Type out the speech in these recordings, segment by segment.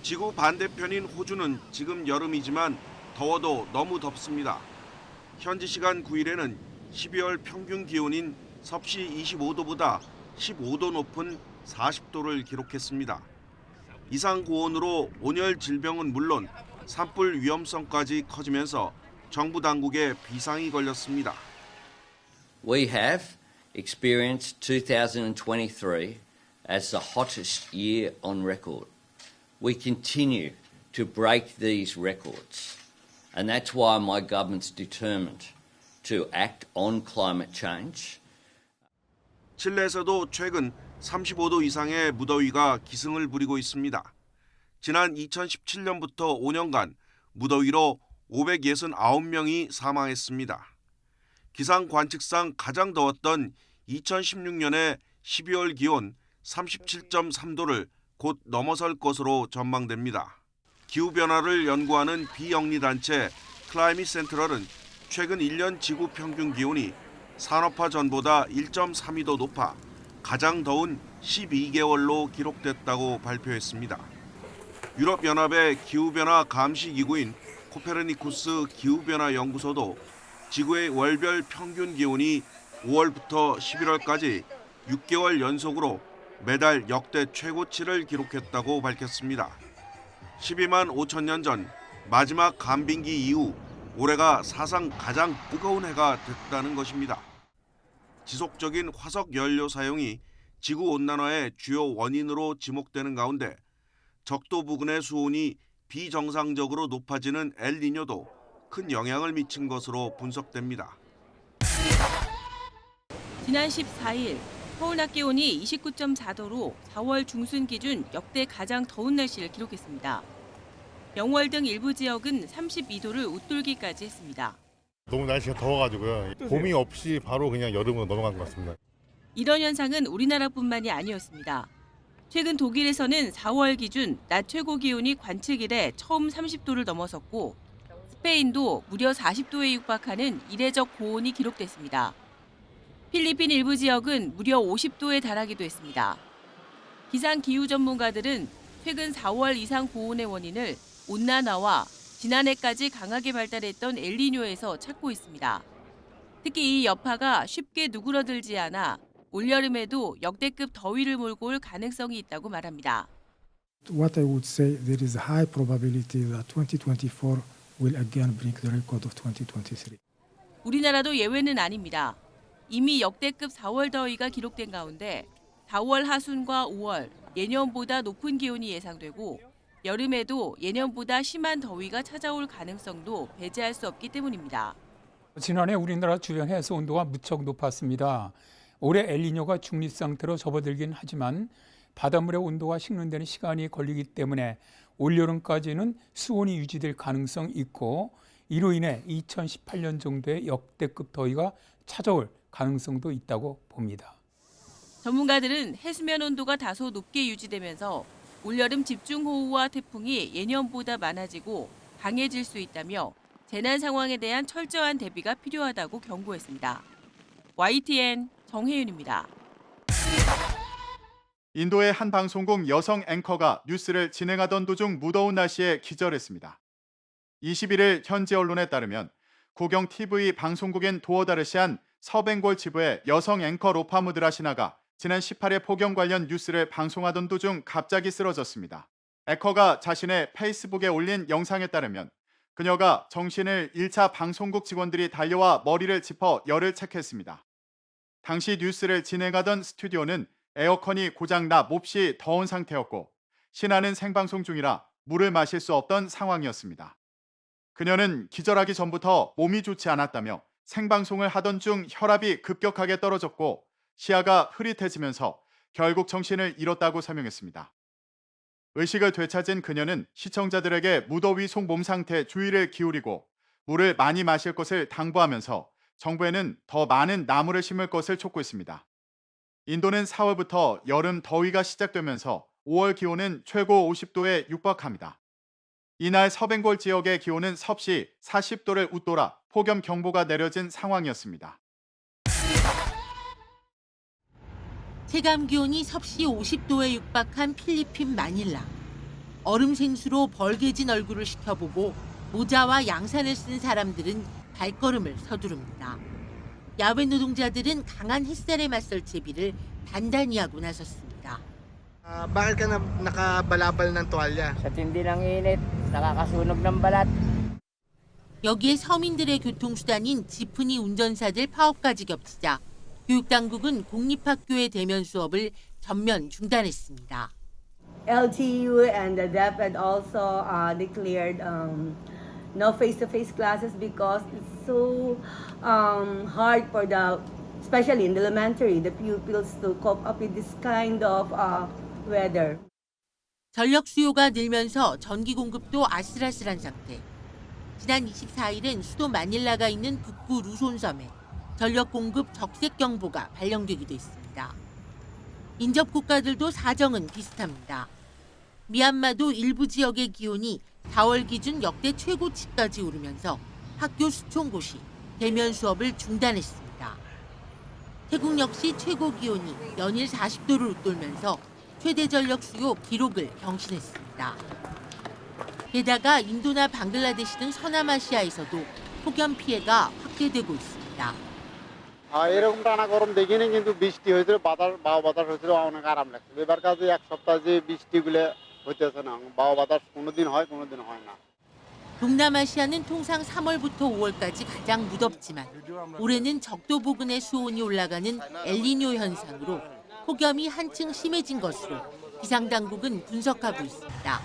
지구 반대편인 호주는 지금 여름이지만 더워도 너무 덥습니다. 현지 시간 9일에는 12월 평균 기온인 섭씨 25도보다 15도 높은 40도를 기록했습니다. 이상 고온으로 온열 질병은 물론 산불 위험성까지 커지면서 정부 당국에 비상이 걸렸습니다. We have experienced 2023 as the hottest year on record. We continue to break these records, and that's why my government's determined to act on climate change. 칠레에서도 최근 35도 이상의 무더위가 기승을 부리고 있습니다. 지난 2017년부터 5년간 무더위로 569명이 사망했습니다. 기상 관측상 가장 더웠던 2016년의 12월 기온 37.3도를 곧 넘어설 것으로 전망됩니다. 기후변화를 연구하는 비영리단체 클라이밋 센트럴은 최근 1년 지구 평균 기온이 산업화 전보다 1.32도 높아 가장 더운 12개월로 기록됐다고 발표했습니다. 유럽연합의 기후변화 감시기구인 코페르니쿠스 기후변화 연구소도 지구의 월별 평균 기온이 5월부터 11월까지 6개월 연속으로 매달 역대 최고치를 기록했다고 밝혔습니다. 12만 5천 년 전 마지막 간빙기 이후 올해가 사상 가장 뜨거운 해가 됐다는 것입니다. 지속적인 화석 연료 사용이 지구 온난화의 주요 원인으로 지목되는 가운데 적도 부근의 수온이 비정상적으로 높아지는 엘니뇨도 큰 영향을 미친 것으로 분석됩니다. 지난 14일 서울 낮 기온이 29.4도로 4월 중순 기준 역대 가장 더운 날씨를 기록했습니다. 영월 등 일부 지역은 32도를 웃돌기까지 했습니다. 너무 날씨가 더워가지고요. 봄이 없이 바로 그냥 여름으로 넘어간 것 같습니다. 이런 현상은 우리나라뿐만이 아니었습니다. 최근 독일에서는 4월 기준 낮 최고 기온이 관측 이래 처음 30도를 넘어섰고 스페인도 무려 40도에 육박하는 이례적 고온이 기록됐습니다. 필리핀 일부 지역은 무려 50도에 달하기도 했습니다. 기상기후 전문가들은 최근 4월 이상 고온의 원인을 온난화와 지난해까지 강하게 발달했던 엘니뇨에서 찾고 있습니다. 특히 이 여파가 쉽게 누그러들지 않아 올여름에도 역대급 더위를 몰고 올 가능성이 있다고 말합니다. What I would say, there is a high probability that 2024 will again break the record of 2023. 우리나라도 예외는 아닙니다. 이미 역대급 4월 더위가 기록된 가운데 4월 하순과 5월 예년보다 높은 기온이 예상되고 여름에도 예년보다 심한 더위가 찾아올 가능성도 배제할 수 없기 때문입니다. 지난해 우리나라 주변 해수 온도가 무척 높았습니다. 올해 엘니뇨가 중립 상태로 접어들긴 하지만 바닷물의 온도가 식는 데는 시간이 걸리기 때문에 올여름까지는 수온이 유지될 가능성이 있고 이로 인해 2018년 정도의 역대급 더위가 찾아올 가능성도 있다고 봅니다. 전문가들은 해수면 온도가 다소 높게 유지되면서 올여름 집중호우와 태풍이 예년보다 많아지고 강해질 수 있다며 재난 상황에 대한 철저한 대비가 필요하다고 경고했습니다. YTN 정혜윤입니다. 인도의 한 방송국 여성 앵커가 뉴스를 진행하던 도중 무더운 날씨에 기절했습니다. 21일 현지 언론에 따르면 국영 TV 방송국인 도어다르시안 서벵골 지부의 여성 앵커 로파무드라 신하가 지난 18일 폭염 관련 뉴스를 방송하던 도중 갑자기 쓰러졌습니다. 앵커가 자신의 페이스북에 올린 영상에 따르면 그녀가 정신을 1차 방송국 직원들이 달려와 머리를 짚어 열을 체크했습니다. 당시 뉴스를 진행하던 스튜디오는 에어컨이 고장나 몹시 더운 상태였고 신하는 생방송 중이라 물을 마실 수 없던 상황이었습니다. 그녀는 기절하기 전부터 몸이 좋지 않았다며 생방송을 하던 중 혈압이 급격하게 떨어졌고 시야가 흐릿해지면서 결국 정신을 잃었다고 설명했습니다. 의식을 되찾은 그녀는 시청자들에게 무더위 속 몸 상태에 주의를 기울이고 물을 많이 마실 것을 당부하면서 정부에는 더 많은 나무를 심을 것을 촉구했습니다. 인도는 4월부터 여름 더위가 시작되면서 5월 기온은 최고 50도에 육박합니다. 이날 서벵골 지역의 기온은 섭씨 40도를 웃돌아 폭염 경보가 내려진 상황이었습니다. 체감 기온이 섭씨 50도에 육박한 필리핀 마닐라. 얼음 생수로 벌개진 얼굴을 식혀보고 모자와 양산을 쓴 사람들은 발걸음을 서두릅니다. 야외 노동자들은 강한 햇살에 맞설 채비를 단단히 하고 나섰습니다. Bakit ka nakabalabal ng tuwalya? Sa tindi ng init, nakakasunog ng balat. 여기에 서민들의 교통수단인 지프니 운전사들 파업까지 겹치자 교육당국은 공립학교의 대면 수업을 전면 중단했습니다. LGU and the DEP had also declared no face-to-face classes because it's so hard for especially in the elementary, the pupils to cope up with this kind of weather. 전력 수요가 늘면서 전기 공급도 아슬아슬한 상태. 지난 24일엔 수도 마닐라가 있는 북부 루손섬에 전력 공급 적색 경보가 발령되기도 했습니다. 인접 국가들도 사정은 비슷합니다. 미얀마도 일부 지역의 기온이 4월 기준 역대 최고치까지 오르면서 학교 수천 곳이 대면 수업을 중단했습니다. 태국 역시 최고 기온이 연일 40도를 웃돌면서 최대 전력 수요 기록을 경신했습니다. 게다가 인도나 방글라데시 등 서남아시아에서도 폭염 피해가 확대되고 있습니다. এরকম টানা গরম দেখিনি কিন্তু বৃষ্টি হয়েছিল বাও বাতাস হয়েছিল অনেক আরাম লাগছে এবার কাছে এক সপ্তাহ যে বৃষ্টিগুলো হইতেছে না বাও বাতাস কোনোদিন হয় কোনোদিন হয় না 동남아시아는 통상 3월부터 5월까지 가장 무덥지만 올해는 적도 부근의 수온이 올라가는 엘니뇨 현상으로 폭염이 한층 심해진 것으로 기상당국은 분석하고 있습니다.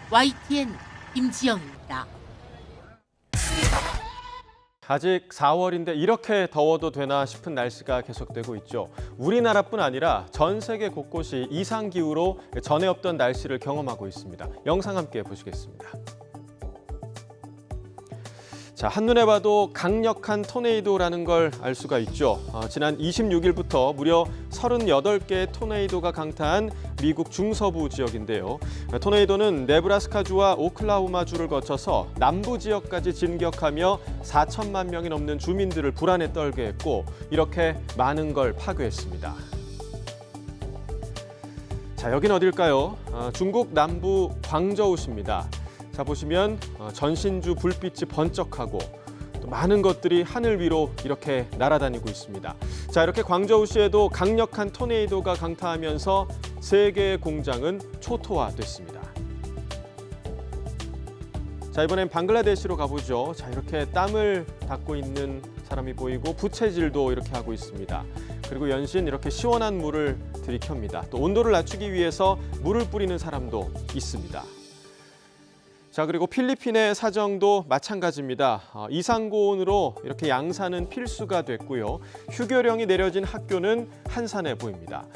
YTN 김지영입니다. 아직 4월인데 이렇게 더워도 되나 싶은 날씨가 계속되고 있죠. 우리나라뿐 아니라 전 세계 곳곳이 이상기후로 전에 없던 날씨를 경험하고 있습니다. 영상 함께 보시겠습니다. 자, 한눈에 봐도 강력한 토네이도라는 걸 알 수가 있죠. 지난 26일부터 무려 38개의 토네이도가 강타한 미국 중서부 지역인데요. 토네이도는 네브라스카주와 오클라호마주를 거쳐서 남부 지역까지 진격하며 4천만 명이 넘는 주민들을 불안에 떨게 했고 이렇게 많은 걸 파괴했습니다. 자, 여긴 어딜까요? 중국 남부 광저우시입니다. 자, 보시면 전신주 불빛이 번쩍하고 또 많은 것들이 하늘 위로 이렇게 날아다니고 있습니다. 자, 이렇게 광저우시에도 강력한 토네이도가 강타하면서 3개의 공장은 초토화됐습니다. 자, 이번엔 방글라데시로 가보죠. 자, 이렇게 땀을 닦고 있는 사람이 보이고 부채질도 이렇게 하고 있습니다. 그리고 연신 이렇게 시원한 물을 들이켭니다. 또 온도를 낮추기 위해서 물을 뿌리는 사람도 있습니다. 자, 그리고 필리핀의 사정도 마찬가지입니다. 이상고온으로 이렇게 양산은 필수가 됐고요. 휴교령이 내려진 학교는 한산해 보입니다.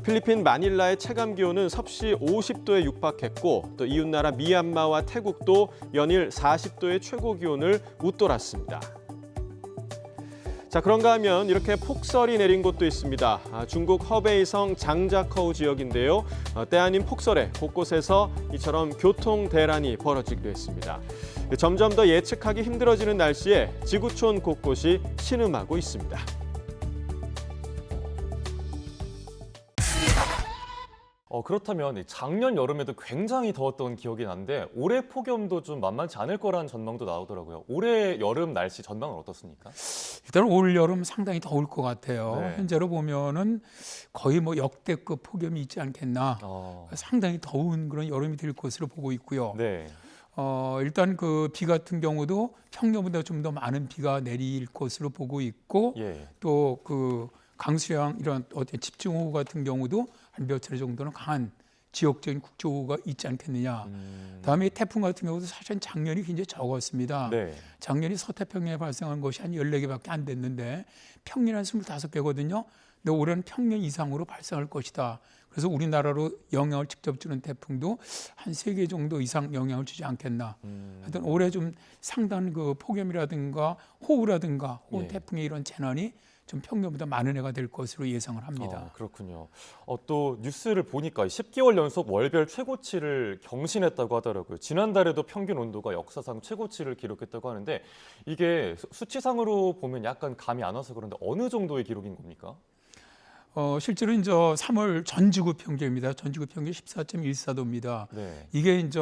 필리핀 마닐라의 체감 기온은 섭씨 50도에 육박했고 또 이웃나라 미얀마와 태국도 연일 40도의 최고 기온을 웃돌았습니다. 자, 그런가 하면 이렇게 폭설이 내린 곳도 있습니다. 중국 허베이성 장자커우 지역인데요. 때 아닌 폭설에 곳곳에서 이처럼 교통 대란이 벌어지기도 했습니다. 점점 더 예측하기 힘들어지는 날씨에 지구촌 곳곳이 신음하고 있습니다. 그렇다면 작년 여름에도 굉장히 더웠던 기억이 나는데 올해 폭염도 좀 만만치 않을 거라는 전망도 나오더라고요. 올해 여름 날씨 전망은 어떻습니까? 일단 올 여름 상당히 더울 것 같아요. 네. 현재로 보면은 거의 뭐 역대급 폭염이 있지 않겠나. 상당히 더운 그런 여름이 될 것으로 보고 있고요. 네. 일단 그 비 같은 경우도 평년보다 좀 더 많은 비가 내릴 것으로 보고 있고 예. 또 그 강수량 이런 어떤 집중호우 같은 경우도 한 몇 차례 정도는 강한 지역적인 국조호우가 있지 않겠느냐. 다음에 태풍 같은 경우도 사실은 작년이 굉장히 적었습니다. 네. 작년이 서태평양에 발생한 것이 한 14개밖에 안 됐는데 평년 한 25개거든요. 근데 올해는 평년 이상으로 발생할 것이다. 그래서 우리나라로 영향을 직접 주는 태풍도 한 3개 정도 이상 영향을 주지 않겠나. 하여튼 올해 좀 상당한 그 폭염이라든가 호우라든가 혹은 예. 태풍의 이런 재난이 좀 평년보다 많은 해가 될 것으로 예상을 합니다. 그렇군요. 또 뉴스를 보니까 10개월 연속 월별 최고치를 경신했다고 하더라고요. 지난달에도 평균 온도가 역사상 최고치를 기록했다고 하는데 이게 수치상으로 보면 약간 감이 안 와서 그런데 어느 정도의 기록인 겁니까? 실제로 이제 3월 전지구 평균입니다. 전지구 평균 14.14도입니다. 네. 이게 이제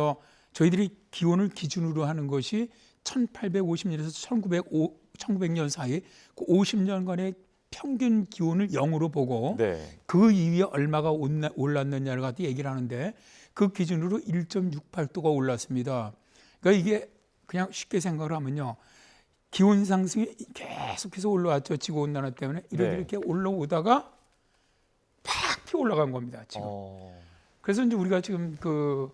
저희들이 기온을 기준으로 하는 것이 1850년에서 1900년 사이 그 50년간의 평균 기온을 0으로 보고 네. 그 이후에 얼마가 올랐느냐를 가지고 얘기를 하는데 그 기준으로 1.68도가 올랐습니다. 그러니까 이게 그냥 쉽게 생각을 하면요. 기온 상승이 계속해서 올라왔죠. 지구온난화 때문에 이렇게 올라오다가 팍 튀어 올라간 겁니다. 지금. 그래서 이제 우리가 지금 그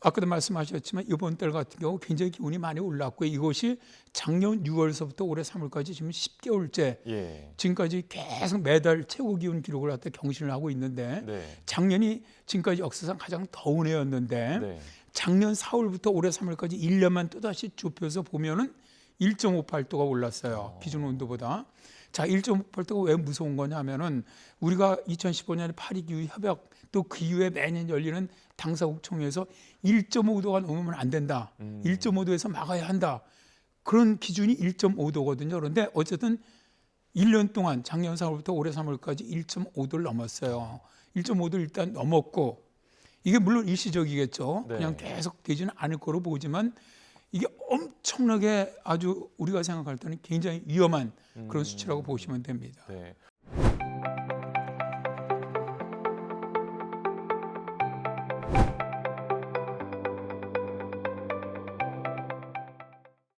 아까도 말씀하셨지만 이번 달 같은 경우 굉장히 기온이 많이 올랐고 이것이 작년 6월서부터 올해 3월까지 지금 10개월째 예. 지금까지 계속 매달 최고 기온 기록을 갖다 경신을 하고 있는데 네. 작년이 지금까지 역사상 가장 더운 해였는데 네. 작년 4월부터 올해 3월까지 1년만 또다시 좁혀서 보면은 1.58도가 올랐어요. 기준 온도보다. 자, 1.58도가 왜 무서운 거냐 하면은 우리가 2015년에 파리 기후 협약 또 그 이후에 매년 열리는 당사국 총회에서 1.5도가 넘으면 안 된다. 1.5도에서 막아야 한다. 그런 기준이 1.5도거든요. 그런데 어쨌든 1년 동안 작년 4월부터 올해 3월까지 1.5도를 넘었어요. 1.5도를 일단 넘었고 이게 물론 일시적이겠죠. 네. 그냥 계속 되지는 않을 거로 보지만 이게 엄청나게 아주 우리가 생각할 때는 굉장히 위험한 그런 수치라고 보시면 됩니다. 네.